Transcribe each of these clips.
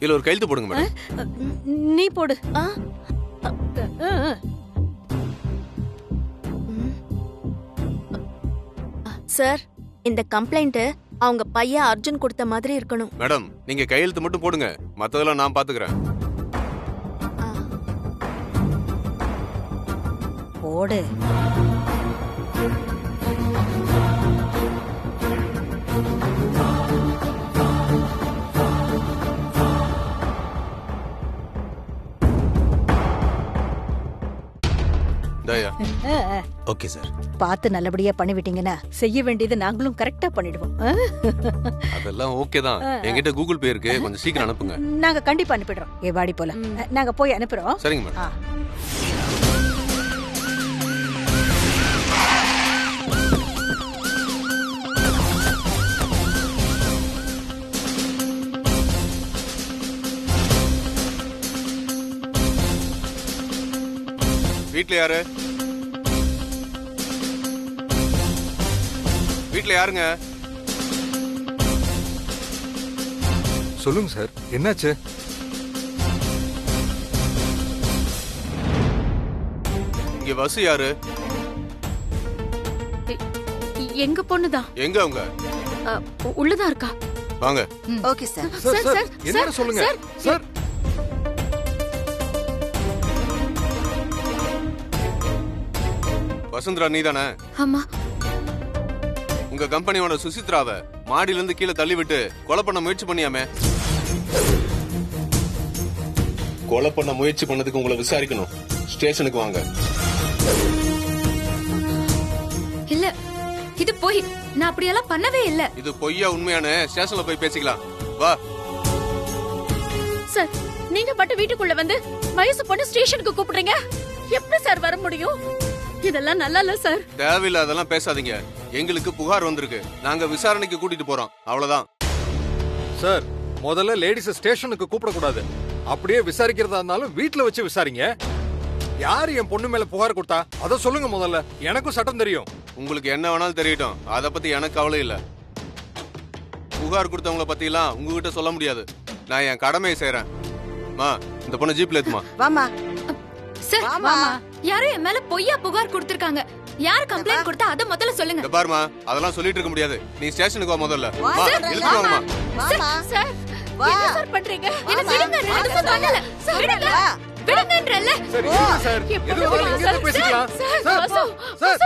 இதுல ஒரு கையெழுத்து போடுங்க மேடம். நீ போடு. சார், இந்த கம்ப்ளைண்ட் அவங்க பையன் அர்ஜுன் கொடுத்த மாதிரி இருக்கணும். மேடம் நீங்க கையெழுத்து மட்டும் போடுங்க, மத்ததெல்லாம் நான் பாத்துக்கிறேன். போடு. தயா. Okay sir. பார்த்து நல்லபடியா பண்ணிவிட்டீங்கன்னா செய்ய வேண்டியது நாங்களும் கரெக்டா பண்ணிடுவோம். அதெல்லாம் ஓகே தான். என்கிட்ட கூகுள் பே இருக்கு, கொஞ்சம் சீக்கிரம் அனுப்புங்க. நாங்க கண்டிப்பா அனுப்பிடுறோம். வாடி போல. நாங்க போய் அனுப்புறோம். சரிங்க மேடம். வீட்ல யாரு? வீட்ல யாருங்க? சொல்லுங்க சார், என்னாச்சு? இங்க வசு யாரு? எங்க பொண்ணுதான். எங்க அவங்க? உள்ளதான் இருக்கா. வாங்க. Okay sir. சார் என்ன சொல்லுங்க சார். வசுந்தரா நீதானே? ஆமா. உங்க கம்பெனியோட சுசித்ராவை மாடியில இருந்து கீழே தள்ளி விட்டு கொலை பண்ண முயற்சி பண்ணியாமே. கொலை பண்ண முயற்சி பண்ணதுக்கு உங்களை விசாரிக்கணும். ஸ்டேஷனுக்கு வாங்க. இல்ல, இது போய் நான் அப்படியெல்லாம் பண்ணவே இல்ல. இது பொய்யா உண்மையான ஸ்டேஷன்ல போய் பேசிக்கலாம். வா. சார், நீங்க மட்டும் வீட்டுக்குள்ள வந்து வயசு பொண்ணு ஸ்டேஷனுக்கு கூப்பிடுறீங்க. எப்படி சார் வர முடியும்? இதெல்லாம் நல்லா இல்ல சார். தேவையில்ல அதெல்லாம் பேசாதீங்க. எங்களுக்கு புகார் வந்திருக்கு, நாங்க விசாரணைக்கு கூட்டிட்டு போறோம், அவ்வளவுதான். சார், முதல்ல லேடிஸ் ஸ்டேஷனுக்கு கூப்பிட கூடாது. அப்படியே விசாரிக்கிறதா இருந்தாலும் வீட்ல வச்சு விசாரிங்க. யாரு என் பொண்ணு மேல புகார் கொடுத்தா அத சொல்லுங்க முதல்ல. எனக்கும் சட்டம் தெரியும். உங்களுக்கு என்ன வேணாலும் தெரியட்டும், அத பத்தி எனக்கு கவலை இல்ல. புகார் கொடுத்தவங்கள பத்தி எல்லாம் உங்ககிட்ட சொல்ல முடியாது. நான் என் கடமையை செய்யறேன். மா, இந்த பொண்ணு ஜீப்ல ஏத்துமா. வாமா. சார், வாமா. யாரோ என் மேல பொய்யா புகார் கொடுத்திருக்காங்க. யார் கம்ப்ளைண்ட் கொடுத்தா அத முதல்ல சொல்லுங்க. இந்த பாருமா, அதெல்லாம் சொல்லிட்டு இருக்க முடியாது. நீ ஸ்டேஷனுக்கு வா முதல்ல. வா, இழுத்து வாமா. சார், என்ன சார் பண்றீங்க? என்ன விடுங்க. நான் எதுவும் பண்ணல. சார், விடுங்க. விடுங்கன்றல்ல. சரி சார், எதுவும் இங்க பேசிக்கலாம். Sir, sir.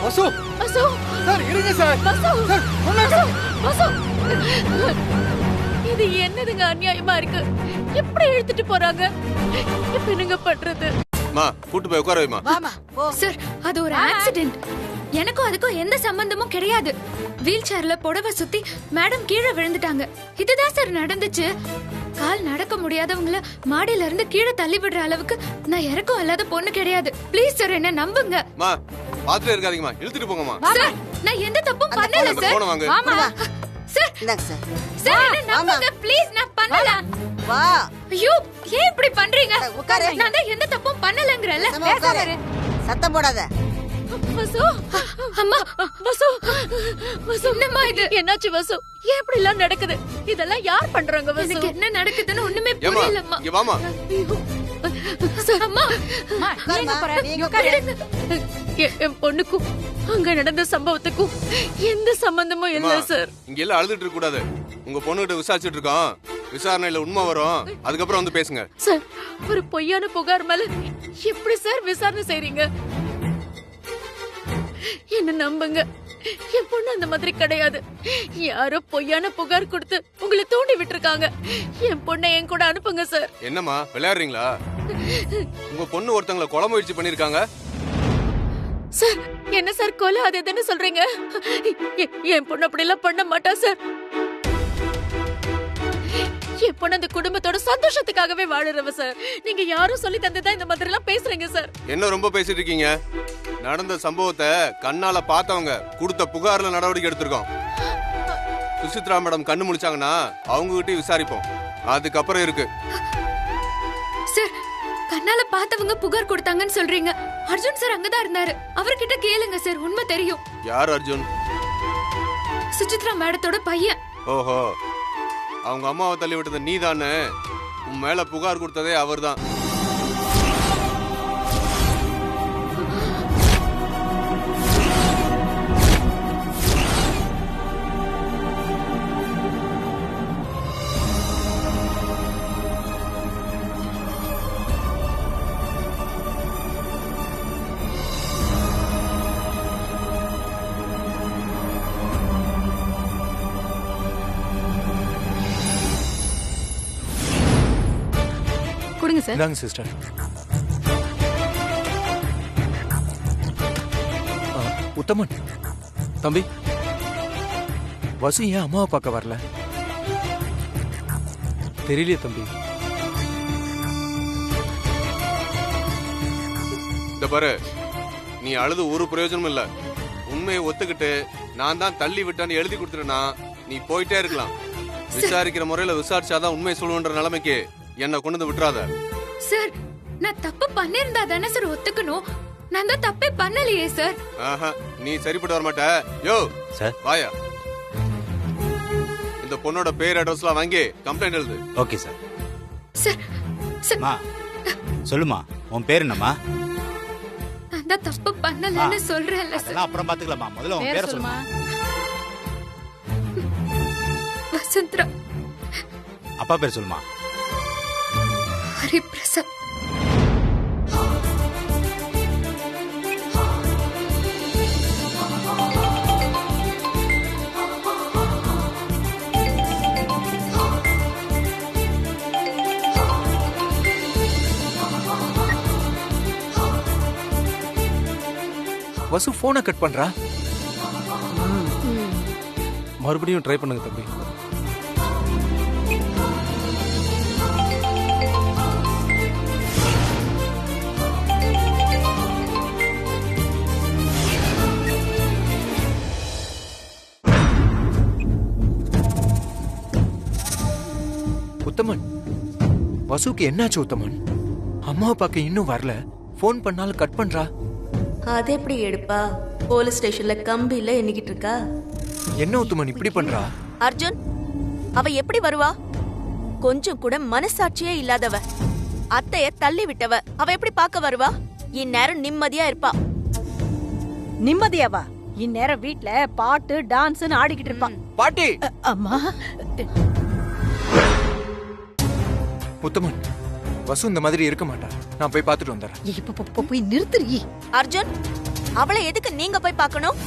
Vasu, Vasu, sir இருங்க சார். வசு, சார், வசு, வசு. இது என்னதுங்க அநியாயமா இருக்கு? எப்படி இழுத்துட்டு போறாங்க? இப்ப என்னங்க பண்றது? மா, கூட்டி போய் உட்கார வைமா. சார், அது ஒரு ஆக்சிடென்ட். எனக்கும் அதுக்கும் எந்த சம்பந்தமும் கிடையாது. வீல் சேர்ல புடவை சுத்தி மேடம் கீழே விழுந்துட்டாங்க. இதுதான் சார் நடந்துச்சு. கால் நடக்க முடியாதவங்கள மாடியில இருந்து கீழே தள்ளி விடுற அளவுக்கு நான் இறக்கம் இல்லாத பொண்ணு கிடையாது. ப்ளீஸ் சார், என்ன நம்புங்க. மா, பாத்துட்டே இருக்காதீங்கம்மா, இழுத்துட்டு போங்கம்மா. சார், நான் எந்த தப்பும் பண்ணல சார். போன வாங்க. ஆமா சார். இந்தாங்க சார். சார், என்ன நம்புங்க ப்ளீஸ். நான் பண்ணல. வா. ஐயோ, ஏன் இப்படி பண்றீங்க? உட்காரு. நான் தான் எந்த தப்பும் பண்ணலங்கறல. உட்காரு. சத்தம் போடாத. வசு, அம்மா, வசு, வசு, என்னம்மா இது? என்னாச்சு வசு? ஏன் இப்படி எல்லாம் நடக்குது? இதெல்லாம் யார் பண்றாங்க வசு? எனக்கு என்ன நடக்குதுன்னு ஒண்ணுமே புரியலம்மா. இங்க வாமா. சார், அம்மா, உட்காருமா. நீங்க உட்காருங்க. என் பொண்ணுக்கும் அங்க நடந்த சம்பவத்துக்கும் எந்த சம்பந்தமும் இல்ல சார். இங்க எல்லாம் அழுதுட்டு இருக்க கூடாது. உங்க பொண்ணுகிட்ட விசாரிச்சுட்டு இருக்கோம். விசாரணையில உண்மை வரும், அதுக்கப்புறம் வந்து பேசுங்க. சார், ஒரு பொய்யான புகார் மேல எப்படி சார் விசாரணை செய்றீங்க? என்ன நம்புங்க, என் பொண்ணு அந்த மாதிரி கிடையாது. யாரோ பொய்யான புகார் கொடுத்து உங்களை தூண்டி விட்டுருக்காங்க. என் பொண்ணை என் கூட அனுப்புங்க சார். என்னம்மா விளையாடுறீங்களா? உங்க பொண்ணு ஒருத்தங்களை கொலை முயற்சி பண்ணிருக்காங்க. சார், என்ன சார் கொலை அது எதுன்னு சொல்றீங்க? என் பொண்ணு அப்படி எல்லாம் பண்ண மாட்டா சார். என் பொண்ணு அந்த குடும்பத்தோட சந்தோஷத்துக்காகவே வாழுறவ சார். நீங்க யாரும் சொல்லி தந்துதான் இந்த மாதிரி எல்லாம் பேசுறீங்க சார். என்ன ரொம்ப பேசிட்டு இருக்கீங்க? நடந்த சம்பவத்தை கண்ணால பார்த்தவங்க கொடுத்த புகார்ல நடவடிக்கை எடுத்திருக்கோம். சுசித்ரா மேடம் கண்ணு முழிச்சாங்கன்னா அவங்க கிட்டயும் விசாரிப்போம். அதுக்கப்புறம் இருக்கு. சார், கண்ணால பார்த்தவங்க புகார் கொடுத்தாங்கன்னு சொல்றீங்க. அர்ஜுன் சார் அங்கதான் இருந்தாரு. அவர்கிட்ட கேளுங்க சார், உண்மை தெரியும். யார் அர்ஜுன்? சுசித்ரா மேடத்தோட பையன். ஓஹோ, அவங்க அம்மாவை தள்ளி விட்டது நீதானே? உன் மேல புகார் கொடுத்ததே அவர்தான். கொடுங்க சார். இந்தாங்க சிஸ்டர். உத்தமன் தம்பி, வசு ஏன் அம்மாவை பார்க்க வரல? தெரியலையே தம்பி. இந்த பாரு, நீ அழுது ஒரு பிரயோஜனமும் இல்ல. உண்மையை ஒத்துக்கிட்டு நான் தான் தள்ளி விட்டான்னு எழுதி கொடுத்துட்டேன்னா நீ போயிட்டே இருக்கலாம். விசாரிக்கிற முறையில விசாரிச்சாதான் உண்மை சொல்லுன்ற நிலைமைக்கு என்ன கொண்டு வந்து விட்டுறாத. சார், நான் தப்பு பண்ணிருந்தா தானே சார் ஒத்துக்கணும். நான் தான் தப்பே பண்ணலையே சார். ஆஹா, நீ சரிப்பட்டு வர மாட்ட. யோ சார், வாயா. இந்த பொண்ணோட பேர் அட்ரஸ்லாம் வாங்கி கம்ப்ளைண்ட் எழுது. Okay sir. சார், சார், மா சொல்லுமா, உன் பேர் என்னம்மா? நான் தான் தப்பு பண்ணலன்னு சொல்றேன்ல சார். அதெல்லாம் அப்புறம் பாத்துக்கலாமா, முதல்ல உன் பேரை சொல்லுமா. வசந்தரா. அப்பா பேர் சொல்லுமா. ஹரிபிரசாத். வசு போனை கட் பண்றா. மறுபடியும் ட்ரை பண்ணுங்க தம்பி. உத்தமன், வசுக்கு என்னாச்சு உத்தமன்? அம்மாவை பார்க்க இன்னும் வரல. போன் பண்ணாலும் கட் பண்றா. அது எப்படி எடுப்பா? போலீஸ் ஸ்டேஷன்ல கம்பியில எண்ணிக்கிட்டு இருக்கா. என்ன உத்தமன் இப்படி பண்றா? அர்ஜுன், அவ எப்படி வருவா? கொஞ்சம் கூட மனசாட்சியே இல்லாதவ. அத்தைய தள்ளி விட்டவ. அவ எப்படி பார்க்க வருவா? இந்நேரம் நிம்மதியா இருப்பா. நிம்மதியாவா? இந்நேரம் வீட்ல பாட்டு டான்ஸ்னு ஆடிக்கிட்டு இருப்பான். பாட்டி. அம்மா. உத்தமன், வசு இந்த மாதிரி இருக்க மாட்டா. நான் போய் பார்த்துட்டு வந்துடுறேன். இப்ப போய் நிறுத்துறீ. அர்ஜுன், அவளை எதுக்கு நீங்க போய் பார்க்கணும்?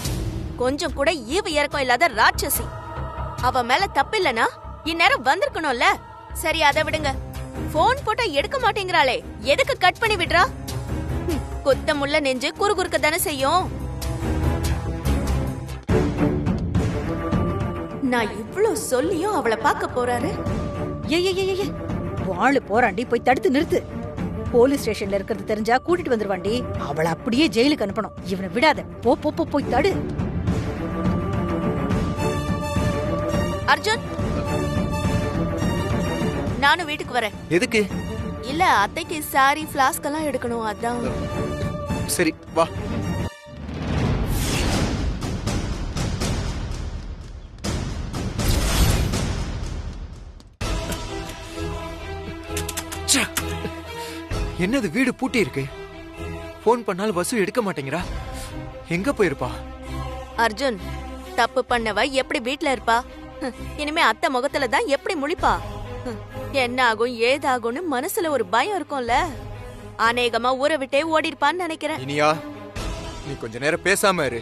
கொஞ்சம் கூட ஈவு இறக்கம் இல்லாத ராட்சசி. அவ மேல தப்பில்லனா இந்நேரம் வந்திருக்கணும்ல. சரி, அதை விடுங்க. போன் போட்டா எடுக்க மாட்டேங்கிறாளே, எதுக்கு கட் பண்ணி விடுறா? குத்தமுள்ள நெஞ்சு குறுகுறுக்க தானே செய்யும். நான் இவ்ளோ சொல்லியும் அவளை பார்க்க போறாரு. ஏய், வாளு போறாண்டி, போய் தடுத்து நிறுத்து. போலீஸ் ஸ்டேஷன்ல இருக்கிறது தெரிஞ்சா கூட்டிட்டு வந்துருவாண்டி. அவளை அப்படியே ஜெயிலுக்கு அனுப்பணும். இவனை விடாத. போய் தடு. அர்ஜுன், நானும் வீட்டுக்கு வரேன். எதுக்கு? இல்ல, அத்தைக்கு சாரி ஃபிளாஸ்க் எல்லாம் எடுக்கணும், அதான். சரி வா. என்னது வீடு பூட்டி இருக்கு? போன் பண்ணாலும் வசு எடுக்க மாட்டேங்கிறா. எங்க போயிருப்பா? அர்ஜுன், தப்பு பண்ணவ எப்படி வீட்ல இருப்பா? இனிமே அத்தை முகத்துல தான் எப்படி முழிப்பா? என்ன ஆகும் ஏதாகும்னு மனசுல ஒரு பயம் இருக்கும்ல. அநேகமா ஊரை விட்டே ஓடி இருப்பான்னு நினைக்கிறேன். இனியா, நீ கொஞ்ச நேரம் பேசாம இரு.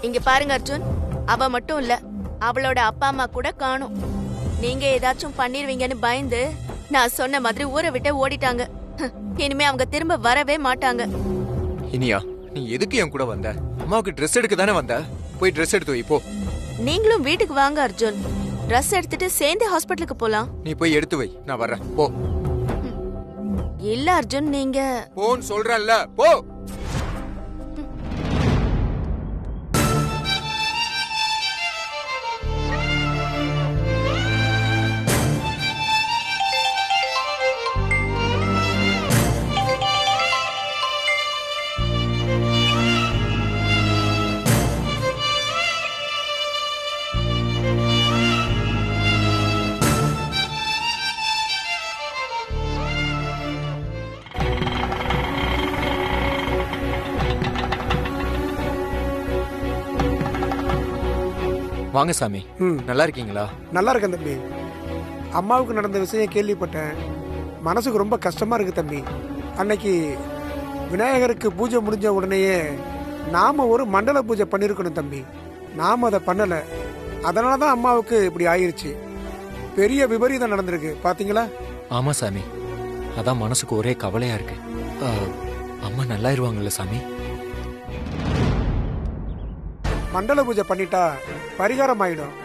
இங்க பாருங்க அர்ஜுன், அவ மட்டும் இல்ல, அவளோட அப்பா அம்மா கூட காணும். நீங்க ஏதாச்சும் பண்ணிருவீங்கன்னு பயந்து நான் சொன்ன மாதிரி ஊரை விட்டு ஓடிட்டாங்க. இனிமே அவங்க திரும்ப வரவே மாட்டாங்க. இனியா, நீ எதுக்கு என் கூட வந்த? அம்மாவுக்கு ட்ரெஸ் எடுக்க தானே வந்த? போய் ட்ரெஸ் எடுத்து வை போ. நீங்களும் வீட்டுக்கு வாங்க அர்ஜுன். ட்ரெஸ் எடுத்துட்டு சேர்ந்து ஹாஸ்பிட்டலுக்கு போலாம். நீ போய் எடுத்து வை, நான் வர்றேன். போ. இல்ல அர்ஜுன், நீங்க போன்னு சொல்றேன்ல, போ. வாங்க சாமி. நல்லா இருக்கீங்களா? நல்லா இருக்கேன் தம்பி. அம்மாவுக்கு நடந்த விஷயம் கேள்விப்பட்டேன். மனசுக்கு ரொம்ப கஷ்டமா இருக்கு தம்பி. அன்னைக்கு விநாயகருக்கு பூஜை முடிஞ்ச உடனேயே நாம ஒரு மண்டல பூஜை பண்ணிருக்கணும் தம்பி. நாம அதை பண்ணல. அதனால தான் அம்மாவுக்கு இப்படி ஆயிருச்சு. பெரிய விபரீதம் நடந்திருக்கு பாத்தீங்களா? ஆமா சாமி, அதான் மனசுக்கு ஒரே கவலையா இருக்கு. அம்மா நல்லாயிருவாங்கல்ல சாமி? மண்டல பூஜை பண்ணிட்டா பரிகாரம் ஆயிடும்.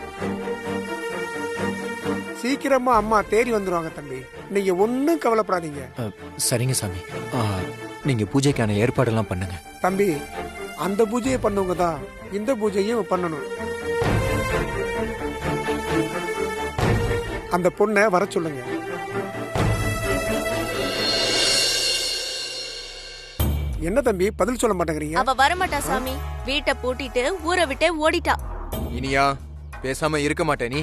சீக்கிரமா அம்மா தேடி வந்துருவாங்க தம்பி. நீங்க ஒன்னும் கவலைப்படாதீங்க. சரிங்க சாமி, நீங்க பூஜைக்கான ஏற்பாடெல்லாம் பண்ணுங்க. தம்பி, அந்த பூஜையை பண்ணவங்க தான் இந்த பூஜையும் பண்ணணும். அந்த பொண்ணை வர சொல்லுங்க. என்ன தம்பி பதில் சொல்ல மாட்டேங்கிறீங்க? அவ வரமாட்டா சாமி. வீட்டை பூட்டிட்டு ஊரை விட்டே ஓடிட்டா. இனியா, பேசாம இருக்க மாட்டே நீ?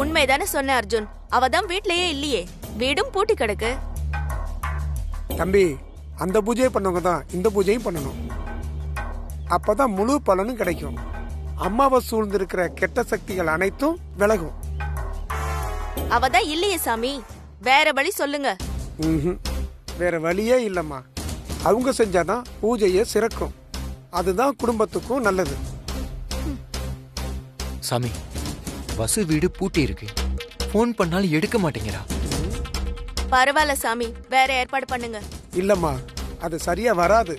உண்மைதானே சொன்ன அர்ஜுன். அவ தான் வீட்லயே இல்லையே, வீடும் பூட்டி கிடக்கு. தம்பி, அந்த பூஜையை பண்ணவங்க தான் இந்த பூஜையும் பண்ணணும். அப்பதான் முழு பலனும் கிடைக்கும். அம்மாவை சூழ்ந்திருக்கிற கெட்ட சக்திகள் அனைத்தும் விலகும். அவ தான் இல்லையே சாமி, வேற வழி சொல்லுங்க. வேற வழியே இல்லம்மா. அவங்க செஞ்சாதான் பூஜையே சிறக்கும். அதுதான் குடும்பத்துக்கும் நல்லது. சாமி, வசு வீடு பூட்டி இருக்கு. போன் பண்ணாலும் எடுக்க மாட்டேங்கிறா. பரவாயில்ல சாமி, வேற ஏற்பாடு பண்ணுங்க. இல்லம்மா, அது சரியா வராது.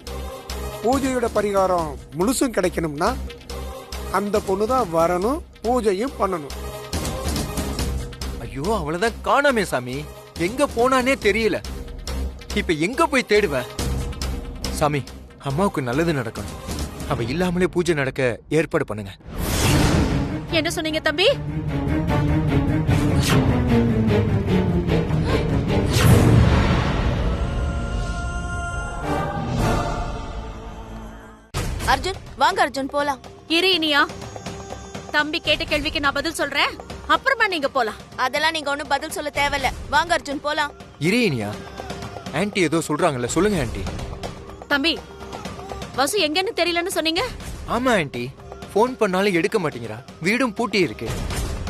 பூஜையோட பரிகாரம் முழுசும் கிடைக்கணும்னா அந்த பொண்ணுதான் வரணும், பூஜையும் பண்ணணும். ஐயோ, அவ்வளவுதான் காணாமே சாமி. எங்க போனானே தெரியல. இப்ப எங்க போய் தேடுவேன்? சாமி, அம்மாவுக்கு நல்லது நடக்கணும். அவ இல்லாமலே பூஜை நடக்க ஏற்பாடு பண்ணுங்க. என்ன சொன்னீங்க தம்பி? அர்ஜுன், வாங்க அர்ஜுன் போலாம். இரு இனியா, தம்பி கேட்ட கேள்விக்கு நான் பதில் சொல்றேன், அப்புறமா நீங்க போலாம். அதெல்லாம் நீங்க ஒண்ணும் பதில் சொல்ல தேவையில்ல. வாங்க அர்ஜுன் போலாம். இரு இனியா, ஆன்ட்டி ஏதோ சொல்றாங்கல்ல, சொல்லுங்க ஆன்ட்டி. தம்பி, வசு எங்கன்னு தெரியலன்னு சொன்னீங்க? ஆமா ஆன்ட்டி, போன் பண்ணாலும் எடுக்க மாட்டேங்கிறா. வீடும் பூட்டி இருக்கு.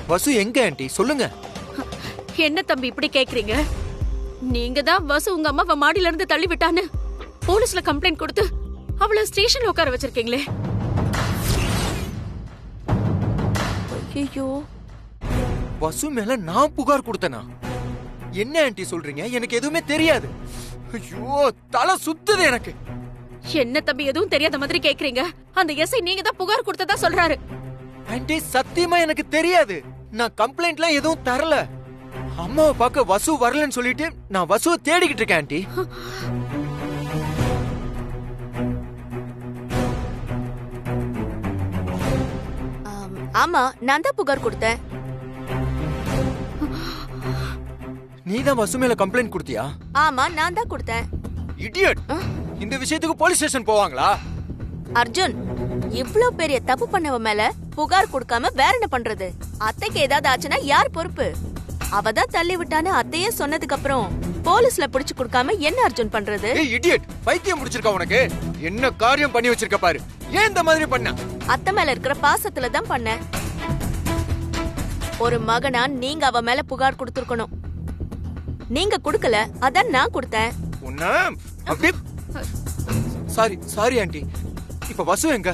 வசு எங்க ஆன்ட்டி, சொல்லுங்க. என்ன தம்பி இப்படி கேக்குறீங்க? நீங்க தான் வசு உங்க அம்மாவை மாடியில இருந்து தள்ளி விட்டான்னு போலீஸ்ல கம்ப்ளைண்ட் கொடுத்து அவளை ஸ்டேஷன்ல உட்கார வச்சிருக்கீங்களே. ஐயோ, வசு மேல நான் புகார் கொடுத்தனா? என்ன ஆன்ட்டி சொல்றீங்க? எனக்கு எதுவுமே தெரியாது. ஐயோ, தலை சுத்துது எனக்கு. என்ன தம்பி எதுவும் தெரியாத மாதிரி கேக்குறீங்க? அந்த எஸ்ஐ நீங்க தான் புகார் கொடுத்ததா சொல்றாரு. ஆன்ட்டி, சத்தியமா எனக்கு தெரியாது. நான் கம்ப்ளைண்ட்லாம் எதுவும் தரல. அம்மாவை பார்க்க வசு வரலன்னு சொல்லிட்டு நான் வசுவை தேடிக்கிட்டு இருக்கேன் ஆன்ட்டி. ஆமா, நான் தான் புகார் கொடுத்தேன். நீ தான் வசு மேல கம்ப்ளைண்ட் கொடுத்தியா? ஆமா, நான் தான் கொடுத்தேன். இடியட், இந்த விஷயத்துக்கு போலீஸ் ஸ்டேஷன் போவாங்களா? அர்ஜுன், இவ்ளோ பெரிய தப்பு பண்ணவ மேல புகார் கொடுக்காம வேற என்ன பண்றது? அத்தைக்கு ஏதாவது ஆச்சுன்னா யார் பொறுப்பு? அவதான் தள்ளி விட்டான்னு அத்தையே சொன்னதுக்கு அப்புறம் போலீஸ்ல பிடிச்சு கொடுக்காம என்ன அர்ஜுன் பண்றது? ஏய் இடியட், பைத்தியம் முடிச்சிருக்கா உனக்கு? என்ன காரியம் பண்ணி வச்சிருக்க பாரு. ஏன் இந்த மாதிரி பண்ண? அத்தை மேல இருக்கிற பாசத்துல தான் பண்ண. ஒரு மகனா நீங்க அவ மேல புகார் கொடுத்திருக்கணும். நீங்க கொடுக்கல, அதான் நான் கொடுத்தேன். உன்ன அப்படி சாரி ஆன்ட்டி. இப்ப வசு எங்க?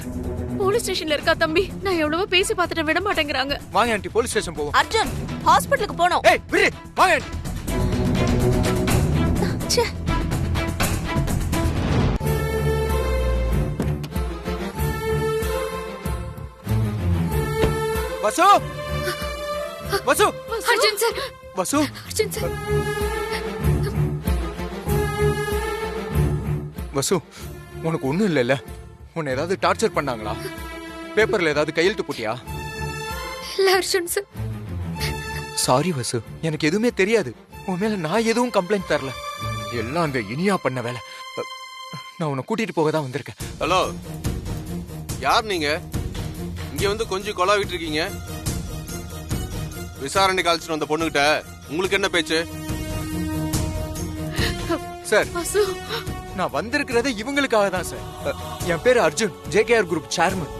போலீஸ் ஸ்டேஷன்ல இருக்கா தம்பி. நான் எவ்வளவோ பேசி பார்த்துட்டு விட மாட்டேங்கிறாங்க. வாங்க ஆண்டி போலீஸ் ஸ்டேஷன் போவோம். அர்ஜுன் ஹாஸ்பிடலுக்கு போனோம். ஏய் விடு வாங்க ஆண்டி. ச்சே. வசு வசு அர்ஜுன் சார், வசு அர்ஜுன் சார். வசு உனக்கு ஒண்ணும் இல்லைல்ல? உன்னை ஏதாவது டார்ச்சர் பண்ணாங்களா? பேப்பர்ல ஏதாவது கையெழுத்து போட்டியா? இல்ல அர்ஜுன் சார். சாரி வசு, எனக்கு எதுவுமே தெரியாது. உன் மேல நான் எதுவும் கம்ப்ளைண்ட் தரல. எல்லாம் அந்த இனியா பண்ண வேலை. நான் உன்னை கூட்டிட்டு போக தான் வந்திருக்கேன். ஹலோ, யார் நீங்க? இங்க வந்து கொஞ்சம் கொலாவிட்டு இருக்கீங்க. விசாரணைக்கு அழைச்சிட்டு வந்த பொண்ணுகிட்ட உங்களுக்கு என்ன பேச்சு? சார், வசு, நான் வந்திருக்கிறதே இவங்களுக்காக தான் சார். என் பேரு அர்ஜுன், ஜேகேஆர் குரூப் சேர்மன்.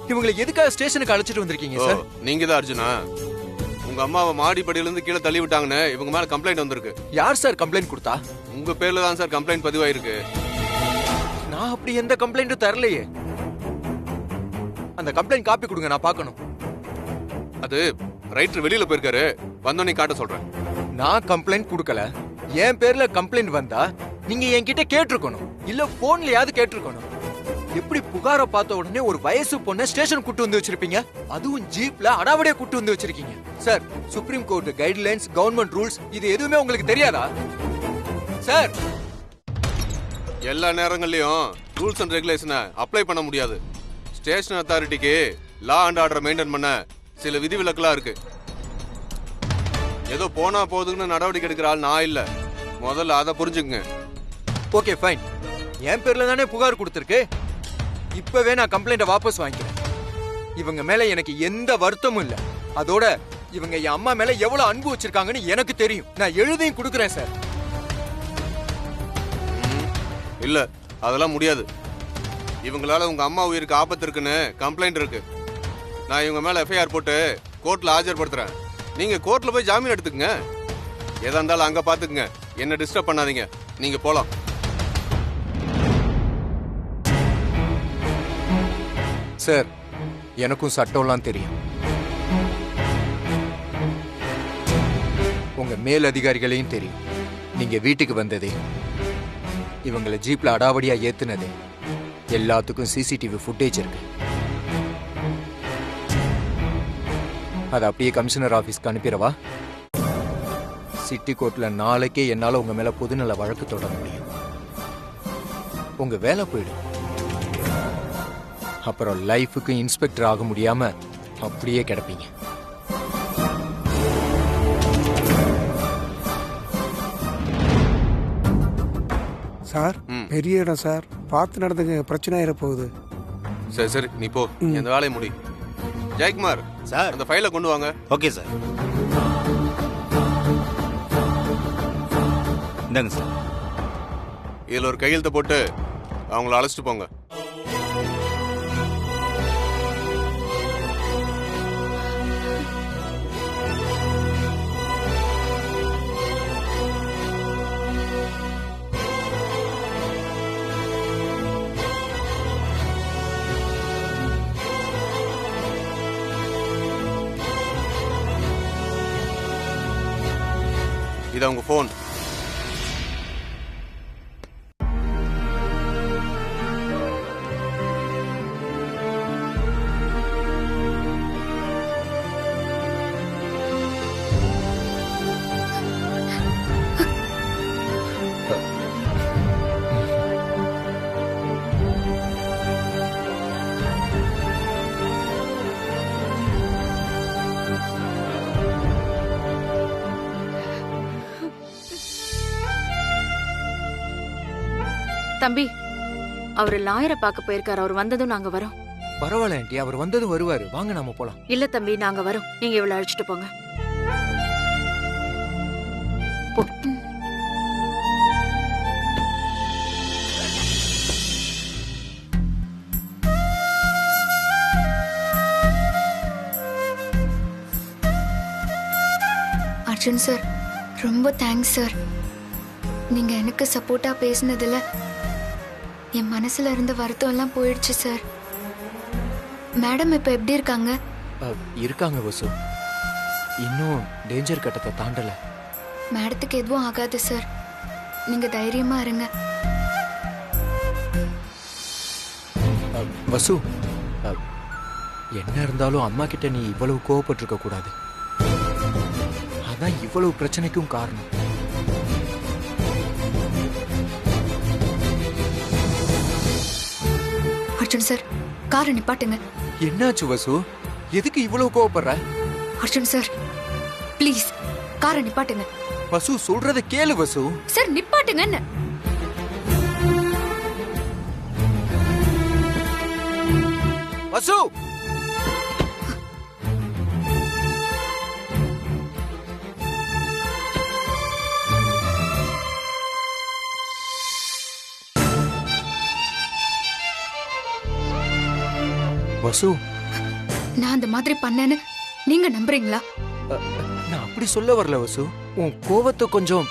இவங்களை எதுக்காக ஸ்டேஷனுக்கு அழைச்சிட்டு வந்திருக்கீங்க சார்? நீங்க தான் அர்ஜுனா? உங்க அம்மாவை மாடிப்படியில இருந்து கீழே தள்ளி விட்டாங்கன்னு இவங்க மேல கம்ப்ளைண்ட் வந்திருக்கு. யார் சார் கம்ப்ளைண்ட் கொடுத்தா? உங்க பேர்ல தான் சார் கம்ப்ளைண்ட் பதிவாயிருக்கு. நான் அப்படி எந்த கம்ப்ளைண்ட்டும் தரலையே. அந்த கம்ப்ளைண்ட் காப்பி கொடுங்க, நான் பார்க்கணும். அது ரைட்டர் வெளியில போயிருக்காரு, வந்தோடனே காட்ட சொல்றேன். நான் கம்ப்ளைண்ட் கொடுக்கல. என் பேர்ல கம்ப்ளைண்ட் வந்தா நீங்க என்கிட்ட கேட்டிருக்கணும், இல்ல போன்லயாவது கேட்டிருக்கணும். எப்படி புகார பார்த்த உடனே ஒரு வயசு பொண்ணை ஸ்டேஷன் கூட்டு வந்து வச்சிருப்பீங்க? அதுவும் ஜீப்ல அடாவடியா கூட்டு வந்து வச்சிருக்கீங்க. Sir, supreme court guidelines, government rules இது எதுவுமே உங்களுக்கு தெரியாதா சார்? எல்லா நேரங்கள்லயும் ரூல்ஸ் அண்ட் ரெகுலேஷனை அப்ளை பண்ண முடியாது. ஸ்டேஷன் அத்தாரிட்டிக்கு லா அண்ட் ஆர்டர் மெயின்டைன் பண்ண சில விதிவிலக்கெல்லாம் இருக்கு. ஏதோ போனா போதுன்னு நடவடிக்கை எடுக்கிற ஆள் நான் இல்ல. முதல்ல அதை புரிஞ்சுக்குங்க. ஓகே ஃபைன், என் பேர்ல தானே புகார் கொடுத்திருக்கு. இப்பவே நான் கம்ப்ளைண்ட வாபஸ் வாங்கிக்கிறேன். இவங்க மேல எனக்கு எந்த வருத்தமும் இல்ல. அதோட இவங்க என் அம்மா மேல எவ்வளவு அன்பு வச்சிருக்காங்கன்னு எனக்கு தெரியும். நான் எழுதியும் கொடுக்கறேன் சார். இல்ல, அதெல்லாம் முடியாது. இவங்களால உங்க அம்மா உயிருக்கு ஆபத்து இருக்குன்னு கம்ப்ளைண்ட் இருக்கு. நான் இவங்க மேல எஃப்ஐஆர் போட்டு கோர்ட்ல ஆஜர்படுத்துறேன். நீங்க கோர்ட்ல போய் ஜாமீன் எடுத்துக்கங்க. எதா இருந்தாலும் அங்க பாத்துக்குங்க, என்ன டிஸ்டர்ப் பண்ணாதீங்க. நீங்க போலாம். சார், எனக்கும் சட்டம்லாம் தெரியும். உங்க மேல் அதிகாரிகளையும் தெரியும். நீங்க வீட்டுக்கு வந்ததே, இவங்களை ஜீப்ல அடாவடியா ஏத்துனதே, எல்லாத்துக்கும் சிசிடிவி ஃபுட்டேஜ் இருக்கு. அதை அப்படியே கமிஷனர் ஆபீஸ்க்கு அனுப்பிடவா? சிட்டி கோர்ட்ல நாளைக்கே என்னால உங்க மேல பொதுநல வழக்கு தொடர முடியும். உங்க வேலை போயிடும். அப்புறம் லைஃபுக்கு இன்ஸ்பெக்டர் ஆக முடியாம அப்படியே கிடப்பீங்க. சார், பெரிய இடம் சார், பார்த்து நடந்துங்க, பிரச்சனை ஆயிர போகுது. சரி சரி, நீ போ, இந்த வேலையை முடி. ஜெயக்குமார் சார், அந்த ஃபைலை கொண்டு வாங்க. Okay sir. இந்தாங்க சார். இதுல ஒரு கையெழுத்து போட்டு அவங்கள அழைச்சிட்டு போங்க. இது அவங்க போன். தம்பி, அவரு லாயரை பார்க்க போயிருக்காரு. அவர் வந்ததும் நாங்க வரோம். பரவாயில்ல ஆண்டி, அவர் வந்ததும் வருவாரு. வாங்க நாம போலாம். இல்ல தம்பி, நாங்க வரோம். நீங்க இவ்வளவு அழைச்சிட்டு போங்க. போ. அர்ஜுன் சார், ரொம்ப தேங்க்ஸ் சார். நீங்க எனக்கு சப்போர்ட்டா பேசினதுல என் மனசுல இருந்த வருத்தம் எல்லாம் போயிடுச்சு சார். மேடம் இப்ப எப்படி இருக்காங்க? இருக்காங்க வசு, இன்னும் டேஞ்சர் கட்டத்தை தாண்டல. மேடத்துக்கு எதுவும் ஆகாது சார், நீங்க தைரியமா இருங்க. வசு, என்ன இருந்தாலும் அம்மா கிட்ட நீ இவ்வளவு கோவப்பட்டிருக்க கூடாது. அதான் இவ்வளவு பிரச்சனைக்கும் காரணம். அர்ஜுன் சார், காரை நிப்பாட்டுங்க. என்னாச்சு வசு? எதுக்கு இவ்வளவு கோவப்படுற? அர்ஜுன் சார், ப்ளீஸ் காரை நிப்பாட்டுங்க. வசு, சொல்றத கேளு வசு. சார் நிப்பாட்டுங்கன்னு. வசு, வசு, நான் அந்த மாதிரி பண்ணேன்னு நீங்க நம்புறீங்களா? நான் அப்படி சொல்ல வரல வசு. உன் கோவத்தை கொஞ்சம்